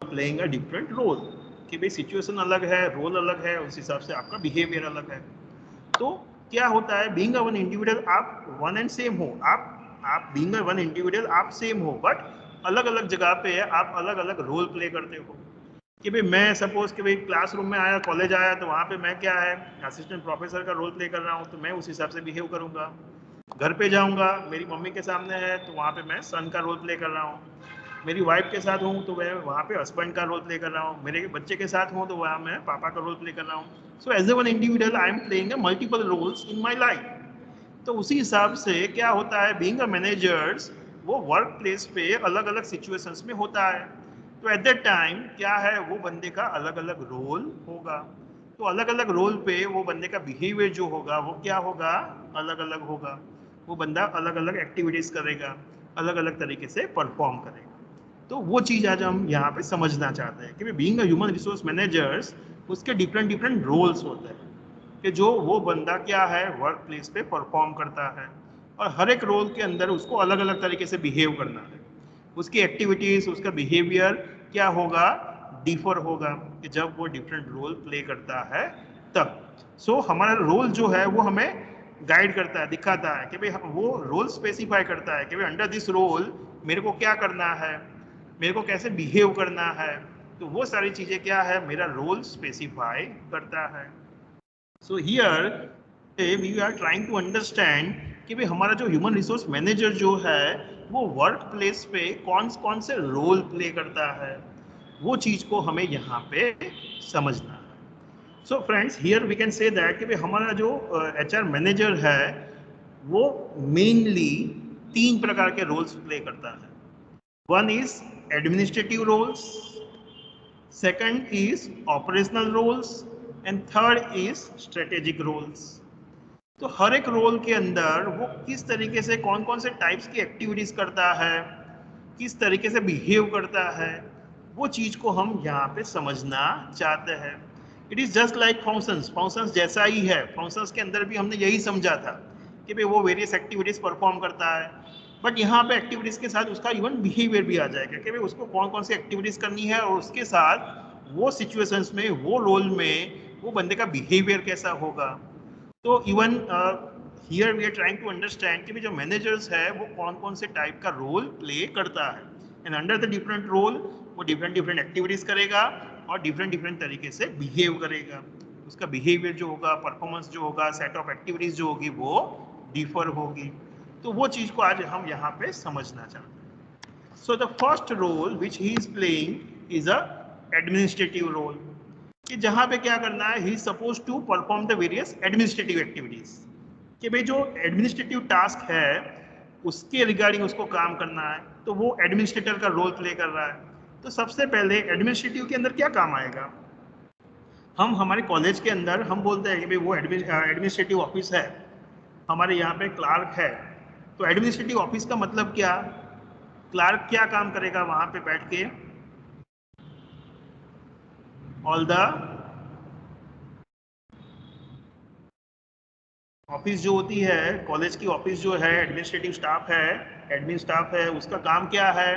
Playing a different role, कि भाई situation अलग है, रोल अलग है, उस हिसाब से आपका बिहेवियर अलग है। तो क्या होता है, बीइंग अ वन इंडिविजुअल आप वन एंड सेम हो, आप बीइंग अ वन इंडिविजुअल आप सेम हो, बट अलग अलग जगह पे आप अलग अलग रोल प्ले करते हो। कि भाई मैं सपोज कि भाई क्लासरूम में आया, कॉलेज आया, तो वहाँ पे मैं क्या है, असिस्टेंट प्रोफेसर का रोल प्ले कर रहा हूँ, तो मैं उस हिसाब से बिहेव करूँगा। घर पे जाऊँगा, मेरी मम्मी के सामने है, तो वहाँ पे मैं सन का रोल प्ले कर रहा हूँ। मेरी वाइफ के साथ हूँ तो मैं वहाँ पे हस्बैंड का रोल प्ले कर रहा हूँ। मेरे बच्चे के साथ हूँ तो वहाँ मैं पापा का रोल प्ले कर रहा हूँ। So as a one individual I am playing multiple roles in my life. तो उसी हिसाब से क्या होता है, बीइंग अ मैनेजर्स वो वर्क प्लेस पे अलग अलग सिचुएशंस में होता है। तो एट दैट टाइम क्या है, वो बंदे का अलग अलग रोल होगा। तो अलग अलग रोल पे वो बंदे का बिहेवियर जो होगा वो क्या होगा, अलग अलग होगा। वो बंदा अलग अलग एक्टिविटीज करेगा, अलग अलग तरीके से परफॉर्म करेगा। तो वो चीज़ आज हम यहाँ पे समझना चाहते हैं कि being a human resource managers उसके डिफरेंट डिफरेंट रोल्स होते हैं, कि जो वो बंदा क्या है वर्क प्लेस पे परफॉर्म करता है, और हर एक रोल के अंदर उसको अलग अलग तरीके से बिहेव करना है। उसकी एक्टिविटीज, उसका बिहेवियर क्या होगा, डिफर होगा, कि जब वो डिफरेंट रोल प्ले करता है तब। सो हमारा रोल जो है वो हमें गाइड करता है, दिखाता है कि भाई वो रोल स्पेसिफाई करता है कि भाई अंडर दिस रोल मेरे को क्या करना है, मेरे को कैसे बिहेव करना है। तो वो सारी चीजें क्या है, मेरा रोल स्पेसिफाई करता है। So here we are trying to understand कि भाई हमारा जो ह्यूमन रिसोर्स मैनेजर जो है वो वर्क प्लेस पे कौन कौन से रोल प्ले करता है, वो चीज को हमें यहाँ पे समझना है। So friends, here we can say that कि भाई हमारा जो एचआर मैनेजर है वो मेनली 3 प्रकार के रोल्स प्ले करता है। One is administrative roles, second is operational roles, and third is strategic roles. तो हर एक रोल के अंदर वो किस तरीके से कौन कौन से टाइप्स की एक्टिविटीज करता है, किस तरीके से बिहेव करता है, वो चीज को हम यहाँ पे समझना चाहते हैं। It is just like functions, functions जैसा ही है। फंक्शंस के अंदर भी हमने यही समझा था कि भाई वो वेरियस एक्टिविटीज परफॉर्म करता है, बट यहाँ पे एक्टिविटीज के साथ उसका इवन बिहेवियर भी आ जाएगा कि भाई उसको कौन कौन सी एक्टिविटीज करनी है, और उसके साथ वो सिचुएशंस में, वो रोल में वो बंदे का बिहेवियर कैसा होगा। तो even here we are trying to understand कि जो मैनेजर्स है वो कौन कौन से टाइप का रोल प्ले करता है, and under the different role वो डिफरेंट डिफरेंट एक्टिविटीज करेगा और डिफरेंट डिफरेंट तरीके से बिहेव करेगा। उसका बिहेवियर जो होगा, परफॉर्मेंस जो होगा, सेट ऑफ एक्टिविटीज जो होगी वो डिफर होगी। तो वो चीज को आज हम यहाँ पे समझना चाहते हैं। So the first role which he is playing is a administrative role, कि जहां पे क्या करना है, he is suppose to perform the various administrative activities, कि भाई जो एडमिनिस्ट्रेटिव टास्क है उसके रिगार्डिंग उसको काम करना है, तो वो एडमिनिस्ट्रेटर का रोल प्ले कर रहा है। तो सबसे पहले एडमिनिस्ट्रेटिव के अंदर क्या काम आएगा, हम हमारे कॉलेज के अंदर हम बोलते हैं कि भाई वो एडमिनिस्ट्रेटिव ऑफिस है, हमारे यहाँ पे क्लार्क है। तो एडमिनिस्ट्रेटिव ऑफिस का मतलब क्या, क्लार्क क्या काम करेगा वहां पे बैठ के, ऑल द ऑफिस जो होती है, कॉलेज की ऑफिस जो है, एडमिनिस्ट्रेटिव स्टाफ है, एडमिन स्टाफ है, उसका काम क्या है,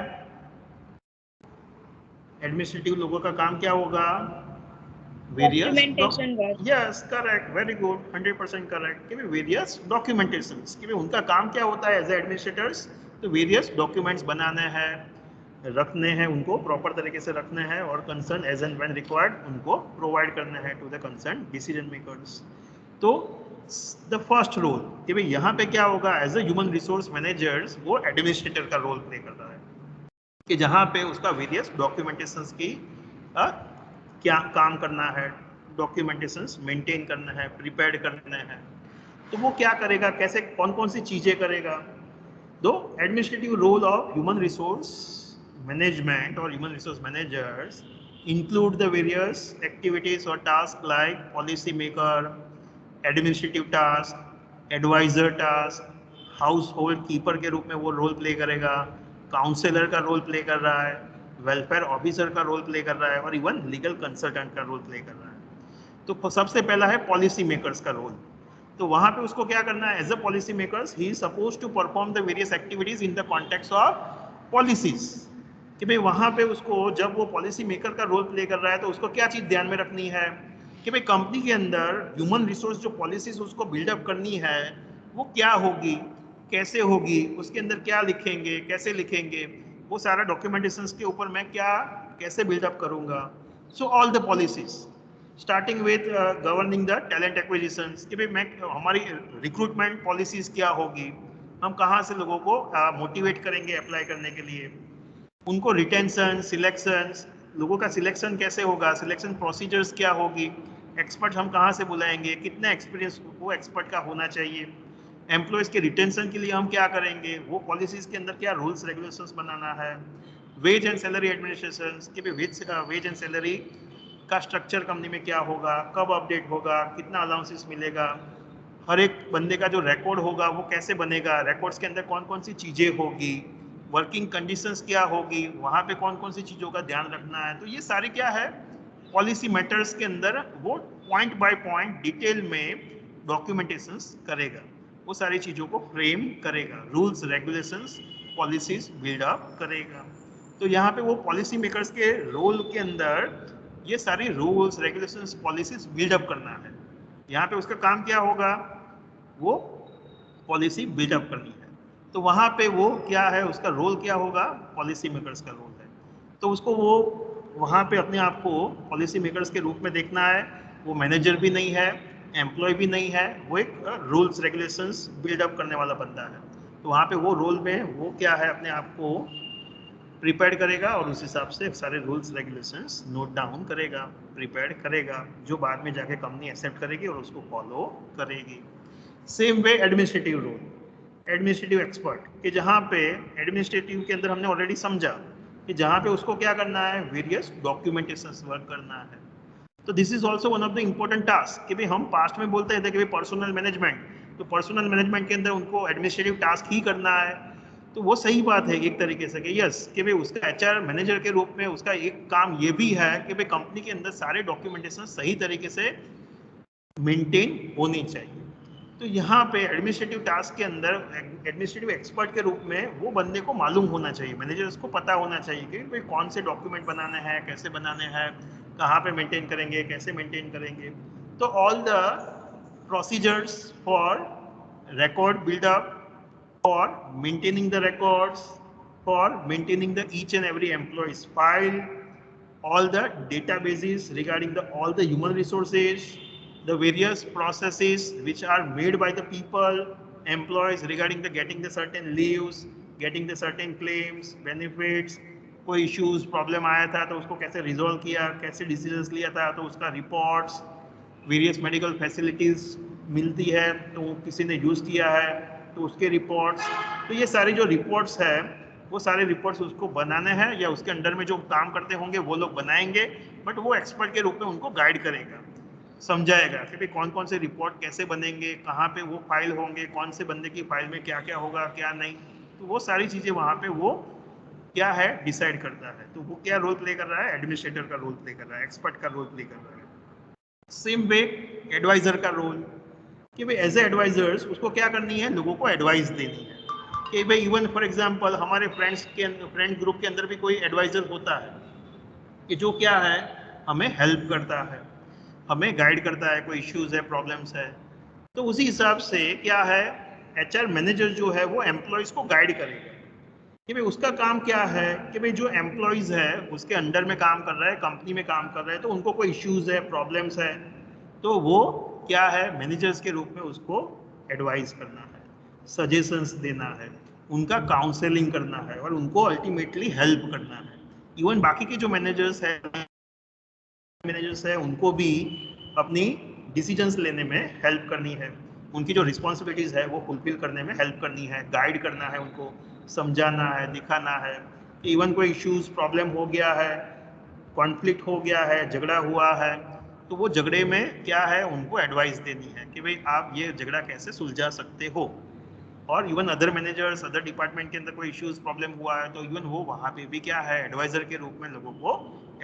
एडमिनिस्ट्रेटिव लोगों का काम क्या होगा, various, documentation work. Yes correct, very good, 100% correct, कि वेरियस डॉक्यूमेंटेशन, कि उनका काम क्या होता है एज एडमिनिस्ट्रेटर्स, तो वेरियस डॉक्यूमेंट्स बनाने हैं, रखने हैं, उनको प्रॉपर तरीके से रखने हैं, और concern as and when required उनको प्रोवाइड करने हैं to the concern decision makers. तो द फर्स्ट रोल कि भाई यहाँ पे क्या होगा, as a human resource managers वो एडमिनिस्ट्रेटर का रोल प्ले कर रहा है, कि जहाँ पे उसका वेरियस डॉक्यूमेंटेशंस की क्या काम करना है, डॉक्यूमेंटेशंस मेंटेन करना है, प्रिपेयर करना है। तो वो क्या करेगा, कैसे कौन कौन सी चीजें करेगा। दो administrative role of human resource management और human resource managers include the various activities or tasks like policy maker, administrative task, advisor task, household keeper के रूप में वो रोल प्ले करेगा, काउंसलर का रोल प्ले कर रहा है, वेलफेयर ऑफिसर का रोल प्ले कर रहा है, और इवन लीगल कंसल्टेंट का रोल प्ले कर रहा है। तो सबसे पहला है पॉलिसी मेकर्स का रोल। तो वहां पे उसको क्या करना है, as a policy makers he is suppose to perform the various activities in the context of policies. कि भाई वहाँ पे उसको जब वो पॉलिसी मेकर का रोल प्ले कर रहा है तो उसको क्या चीज़ ध्यान में रखनी है कि भाई कंपनी के अंदर ह्यूमन रिसोर्स जो पॉलिसीज उसको बिल्डअप करनी है वो क्या होगी, कैसे होगी, उसके अंदर क्या लिखेंगे, कैसे लिखेंगे, वो सारा डॉक्यूमेंटेशन के ऊपर मैं क्या कैसे बिल्डअप करूँगा. So all the policies starting with governing the talent acquisition कि भाई मैं हमारी रिक्रूटमेंट पॉलिसीज क्या होगी, हम कहाँ से लोगों को मोटिवेट करेंगे अप्लाई करने के लिए, उनको रिटेंशन, सिलेक्शन, लोगों का सिलेक्शन कैसे होगा, सिलेक्शन प्रोसीजर्स क्या होगी, एक्सपर्ट हम कहाँ से बुलाएंगे, कितना एक्सपीरियंस वो एक्सपर्ट का होना चाहिए, एम्प्लॉयज़ के रिटेंशन के लिए हम क्या करेंगे, वो पॉलिसीज़ के अंदर क्या रूल्स रेगुलेशंस बनाना है, वेज एंड सैलरी एडमिनिस्ट्रेशन कि भाई वेज एंड सैलरी का स्ट्रक्चर कंपनी में क्या होगा, कब अपडेट होगा, कितना अलाउंसेस मिलेगा, हर एक बंदे का जो रिकॉर्ड होगा वो कैसे बनेगा, रिकॉर्ड्स के अंदर कौन कौन सी चीज़ें होगी, वर्किंग कंडीशंस क्या होगी, वहाँ पे कौन कौन सी चीज़ों का ध्यान रखना है. तो ये सारी क्या है पॉलिसी मैटर्स के अंदर वो पॉइंट बाय पॉइंट डिटेल में डॉक्यूमेंटेशंस करेगा, वो सारी चीज़ों को फ्रेम करेगा, रूल्स रेगुलेशंस पॉलिसीज बिल्डअप करेगा. तो यहाँ पे वो पॉलिसी मेकर्स के रोल के अंदर ये सारी रूल्स रेगुलेशंस पॉलिसीज बिल्डअप करना है. यहाँ पे उसका काम क्या होगा, वो पॉलिसी बिल्डअप करनी है. तो वहाँ पे वो क्या है, उसका रोल क्या होगा, पॉलिसी मेकर्स का रोल है. तो उसको वो वहाँ पे अपने आप को पॉलिसी मेकर्स के रूप में देखना है. वो मैनेजर भी नहीं है, एम्प्लॉय भी नहीं है, वो एक रूल्स रेगुलेशंस बिल्डअप करने वाला बंदा है. तो वहाँ पे वो रोल में वो क्या है अपने आप को प्रिपेयर करेगा और उस हिसाब से सारे रूल्स रेगुलेशंस नोट डाउन करेगा, प्रिपेयर करेगा, जो बाद में जाके कंपनी एक्सेप्ट करेगी और उसको फॉलो करेगी. Same way administrative role, administrative expert कि जहाँ पे एडमिनिस्ट्रेटिव के अंदर हमने ऑलरेडी समझा कि जहाँ पे उसको क्या करना है, वेरियस डॉक्यूमेंटेशन वर्क करना है. तो this is also one of the important task कि भाई हम पास्ट में बोलते थे कि भाई पर्सनल मैनेजमेंट, तो पर्सनल मैनेजमेंट के अंदर उनको एडमिनिस्ट्रेटिव टास्क ही करना है. तो वो सही बात है एक तरीके से कि यस कि भाई उसका एचआर मैनेजर के रूप में उसका एक काम ये भी है कि भाई कंपनी के अंदर सारे डॉक्यूमेंटेशन सही तरीके से मेंटेन होनी चाहिए. तो यहाँ पे एडमिनिस्ट्रेटिव टास्क के अंदर एडमिनिस्ट्रेटिव एक्सपर्ट के रूप में वो बंदे को मालूम होना चाहिए, मैनेजर्स को पता होना चाहिए कि भाई कौन से डॉक्यूमेंट बनाने हैं, कैसे बनाने हैं, कहाँ पे मेंटेन करेंगे, कैसे मेंटेन करेंगे. तो all the procedures for record build up, for maintaining the records, for maintaining the each and every employee's file, all the databases regarding the all the human resources, the various processes which are made by the people, employees regarding the getting the certain leaves, getting the certain claims, benefits, कोई issues problem आया था तो उसको कैसे resolve किया, कैसे decisions लिया था, तो उसका रिपोर्ट्स, वेरियस मेडिकल फैसिलिटीज मिलती है तो किसी ने यूज़ किया है तो उसके रिपोर्ट्स. तो ये सारी जो रिपोर्ट्स है वो सारे रिपोर्ट्स उसको बनाने हैं या उसके अंडर में जो काम करते होंगे वो लोग बनाएंगे, बट वो एक्सपर्ट के रूप में उनको गाइड करेगा, समझाएगा कि भाई कौन कौन से रिपोर्ट कैसे बनेंगे, कहाँ पे वो फाइल होंगे, कौन से बंदे की फाइल में क्या क्या होगा क्या नहीं. तो वो सारी चीज़ें वहाँ पे वो क्या है डिसाइड करता है. तो वो क्या रोल प्ले कर रहा है, एडमिनिस्ट्रेटर का रोल प्ले कर रहा है, एक्सपर्ट का रोल प्ले कर रहा है. सेम वे एडवाइजर का रोल कि भाई एज ए एडवाइजर्स उसको क्या करनी है, लोगों को एडवाइस देनी है. कि भाई इवन फॉर एग्जांपल हमारे फ्रेंड ग्रुप के अंदर भी कोई एडवाइजर होता है कि जो क्या है हमें हेल्प करता है, हमें गाइड करता है, कोई इश्यूज है, प्रॉब्लम्स है. तो उसी हिसाब से क्या है एचआर मैनेजर जो है वो एम्प्लॉयज़ को गाइड करेगा कि भाई उसका काम क्या है कि भाई जो एम्प्लॉयज़ है उसके अंडर में काम कर रहा है, कंपनी में काम कर रहा है, तो उनको कोई इश्यूज है, प्रॉब्लम्स है, तो वो क्या है मैनेजर्स के रूप में उसको एडवाइस करना है, सजेशंस देना है, उनका काउंसलिंग करना है और उनको अल्टीमेटली हेल्प करना है. इवन बाकी के जो मैनेजर्स है उनको भी अपनी डिसीजंस लेने में हेल्प करनी है, उनकी जो रिस्पॉन्सिबिलिटीज़ है वो फुलफिल करने में हेल्प करनी है, गाइड करना है, उनको समझाना है, दिखाना है. इवन कोई इश्यूज प्रॉब्लम हो गया है, कॉन्फ्लिक्ट हो गया है, झगड़ा हुआ है, तो वो झगड़े में क्या है उनको एडवाइस देनी है कि भाई आप ये झगड़ा कैसे सुलझा सकते हो. और even other managers, other department के अंदर कोई इश्यूज प्रॉब्लम हुआ है तो इवन वो वहाँ पे भी क्या है एडवाइजर के रूप में लोगों को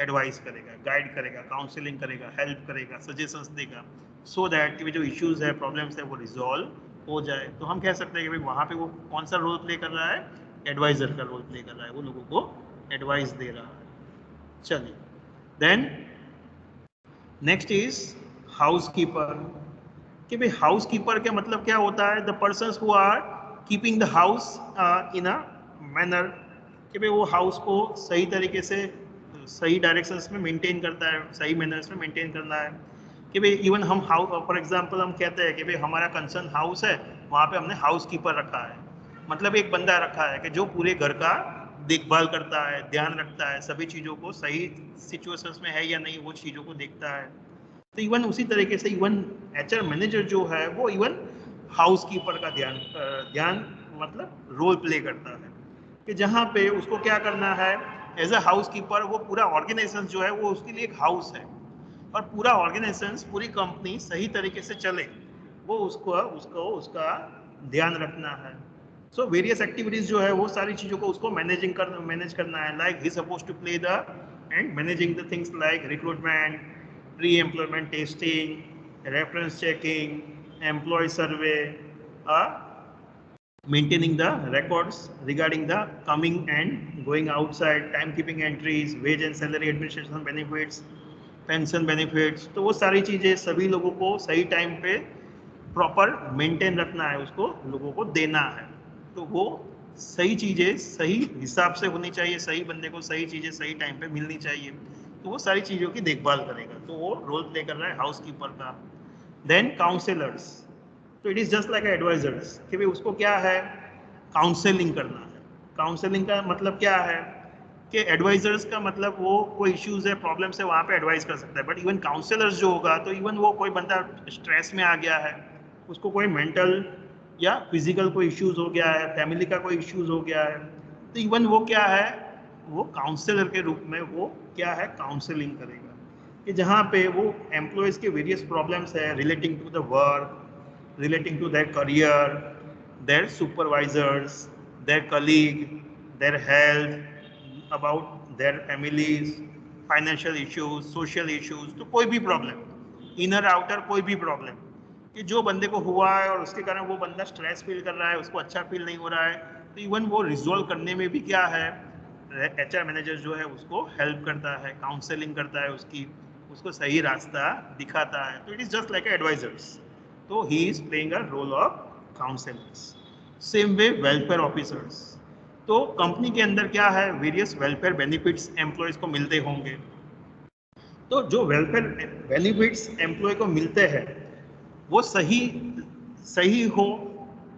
एडवाइस करेगा, गाइड करेगा, काउंसलिंग करेगा, हेल्प करेगा, सजेशंस देगा, सो दैट कि जो इश्यूज है, प्रॉब्लम्स है वो रिजॉल्व हो जाए. तो हम कह सकते हैं कि भाई वहाँ पे वो कौन सा रोल प्ले कर रहा है, एडवाइजर का रोल प्ले कर रहा है, वो लोगों को एडवाइस दे रहा है। चलिए, देन नेक्स्ट इज हाउसकीपर। कि भाई हाउसकीपर का मतलब क्या होता है? The persons who are keeping the house in a manner, कि भाई वो हाउस को सही तरीके से सही डायरेक्शंस में मेंटेन करता है, सही मैनर्स में मेंटेन करना है। कि भाई इवन हम हाउस, फॉर एग्जांपल हम कहते हैं कि भाई हमारा कंसर्न हाउस है, वहाँ पे हमने हाउसकीपर रखा है, मतलब एक बंदा रखा है कि जो पूरे घर का देखभाल करता है, ध्यान रखता है, सभी चीज़ों को सही सिचुएशंस में है या नहीं वो चीज़ों को देखता है। तो इवन उसी तरीके से इवन एचआर मैनेजर जो है वो इवन हाउसकीपर का ध्यान मतलब रोल प्ले करता है, कि जहाँ पे उसको क्या करना है एज अ हाउसकीपर, वो पूरा ऑर्गेनाइजेशन जो है वो उसके लिए एक हाउस है, और पूरा ऑर्गेनाइजेशन पूरी कंपनी सही तरीके से चले, वो उसको उसको उसका ध्यान रखना है। सो वेरियस एक्टिविटीज जो है वो सारी चीज़ों को उसको मैनेज करना है, like he suppose to play the and managing the things like recruitment, pre-employment testing, reference checking, employee survey, maintaining the records regarding the coming and going outside, timekeeping entries, wage and salary administration benefits, pension benefits। तो वो सारी चीज़ें सभी लोगों को सही time पे proper maintain रखना है, उसको लोगों को देना है। तो वो सही चीज़ें सही हिसाब से होनी चाहिए, सही बंदे को सही चीज़ें सही टाइम पे मिलनी चाहिए, तो वो सारी चीज़ों की देखभाल करेगा। तो वो रोल प्ले कर रहा है हाउसकीपर का। देन काउंसलर्स, तो it is just like advisers, कि भाई उसको क्या है काउंसलिंग करना है। काउंसलिंग का मतलब क्या है कि एडवाइजर्स का मतलब वो कोई इश्यूज है, प्रॉब्लम्स है, वहाँ पे एडवाइस कर सकता है, बट इवन काउंसलर्स जो होगा तो इवन वो कोई बंदा स्ट्रेस में आ गया है, उसको कोई मेंटल या फिजिकल कोई इश्यूज हो गया है, फैमिली का कोई इश्यूज हो गया है, तो इवन वो क्या है वो काउंसलर के रूप में वो क्या है काउंसलिंग करेगा, कि जहाँ पे वो एम्प्लॉयज़ के वेरियस प्रॉब्लम्स है relating to the work, relating to their career, their supervisors, their colleague, their health, about their families, financial issues, social issues, तो कोई भी प्रॉब्लम, इनर आउटर कोई भी प्रॉब्लम, कि जो बंदे को हुआ है और उसके कारण वो बंदा स्ट्रेस फील कर रहा है, उसको अच्छा फील नहीं हो रहा है, तो इवन वो रिजोल्व करने में भी क्या है एचआर मैनेजर जो है उसको हेल्प करता है, काउंसलिंग करता है, उसको सही रास्ता दिखाता है। तो it is just like advisors, तो he is playing a role of counsellors. Same way welfare officers, तो कंपनी के अंदर क्या है वेरियस वेलफेयर बेनिफिट्स एम्प्लॉयज को मिलते होंगे, तो जो वेलफेयर बेनिफिट्स एम्प्लॉय को मिलते हैं वो सही सही हो,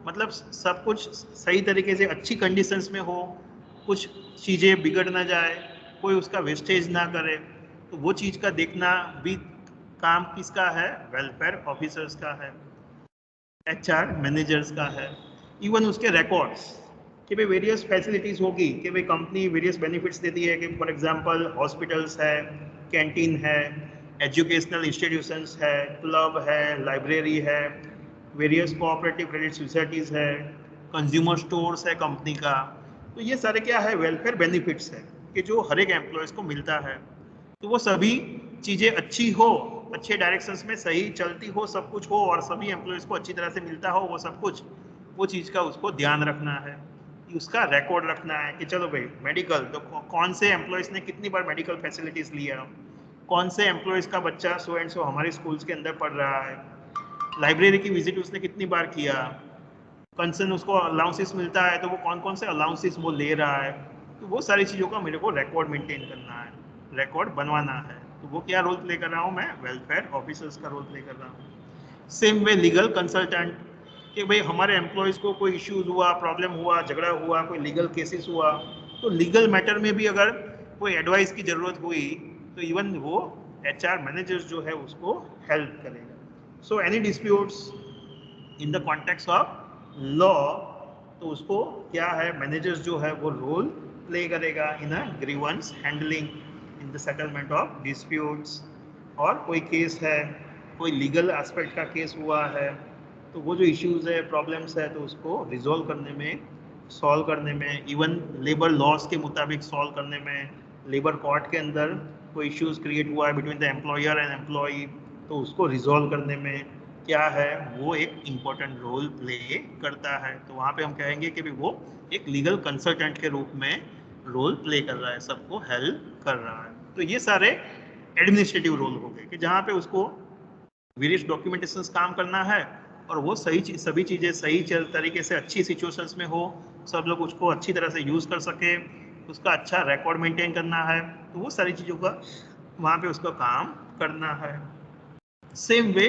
मतलब सब कुछ सही तरीके से अच्छी कंडीशंस में हो, कुछ चीज़ें बिगड़ ना जाए, कोई उसका वेस्टेज ना करे, तो वो चीज़ का देखना भी काम किसका है वेलफेयर ऑफिसर्स का है, एचआर मैनेजर्स का है। इवन उसके रिकॉर्ड्स कि भाई वेरियस फैसिलिटीज़ होगी, कि भाई कंपनी वेरियस बेनिफिट्स देती है, कि फॉर एग्जांपल हॉस्पिटल्स है, कैंटीन है, एजुकेशनल इंस्टीट्यूशंस है, क्लब है, लाइब्रेरी है, वेरियस कोऑपरेटिव क्रेडिट सोसाइटीज़ है, कंज्यूमर स्टोर्स है कंपनी का। तो ये सारे क्या है वेलफेयर बेनिफिट्स है कि जो हर एक एम्प्लॉयज़ को मिलता है, तो वो सभी चीज़ें अच्छी हो, अच्छे डायरेक्शंस में सही चलती हो, सब कुछ हो और सभी एम्प्लॉयज़ को अच्छी तरह से मिलता हो वो सब कुछ, वो चीज़ का उसको ध्यान रखना है, उसका रिकॉर्ड रखना है कि चलो भाई मेडिकल तो कौन से एम्प्लॉयज़ ने कितनी बार मेडिकल फैसिलिटीज़ लिया, कौन से एम्प्लॉयज़ का बच्चा सो एंड सो हमारे स्कूल्स के अंदर पढ़ रहा है, लाइब्रेरी की विजिट उसने कितनी बार किया, कंसर्न उसको अलाउंसेस मिलता है तो वो कौन कौन से अलाउंसेस वो ले रहा है, तो वो सारी चीज़ों का मेरे को रिकॉर्ड मेंटेन करना है, रिकॉर्ड बनवाना है। तो वो क्या रोल प्ले कर रहा हूँ मैं वेलफेयर ऑफिसर्स का रोल प्ले कर रहा हूँ। सेम वे लीगल कंसल्टेंट, कि भाई हमारे एम्प्लॉयज़ को कोई इश्यूज हुआ, प्रॉब्लम हुआ, झगड़ा हुआ, कोई लीगल केसेस हुआ, तो लीगल मैटर में भी अगर कोई एडवाइस की ज़रूरत हुई तो इवन वो एचआर मैनेजर्स जो है उसको हेल्प करेगा। So any disputes in the context of law, तो उसको क्या है मैनेजर्स जो है वो रोल प्ले करेगा in a grievance handling, in the settlement of disputes. और कोई केस है, कोई लीगल एस्पेक्ट का केस हुआ है, तो वो जो इश्यूज है प्रॉब्लम्स है तो उसको रिजॉल्व करने में, सॉल्व करने में, इवन लेबर लॉज के मुताबिक सॉल्व करने में, लेबर कोर्ट के अंदर कोई इश्यूज क्रिएट हुआ है between the employer and employee, तो उसको रिजॉल्व करने में क्या है वो एक इम्पोर्टेंट रोल प्ले करता है। तो वहाँ पे हम कहेंगे कि भी वो एक लीगल कंसल्टेंट के रूप में रोल प्ले कर रहा है, सबको हेल्प कर रहा है। तो ये सारे एडमिनिस्ट्रेटिव रोल हो गए कि जहाँ पे उसको वेरियस डॉक्यूमेंटेशन काम करना है और वो सभी चीज़ें सही तरीके से अच्छी सिचुएशंस में हो, सब लोग उसको अच्छी तरह से यूज़ कर सके, उसका अच्छा रिकॉर्ड मेंटेन करना है, तो वो सारी चीज़ों का वहाँ पे उसका काम करना है। Same way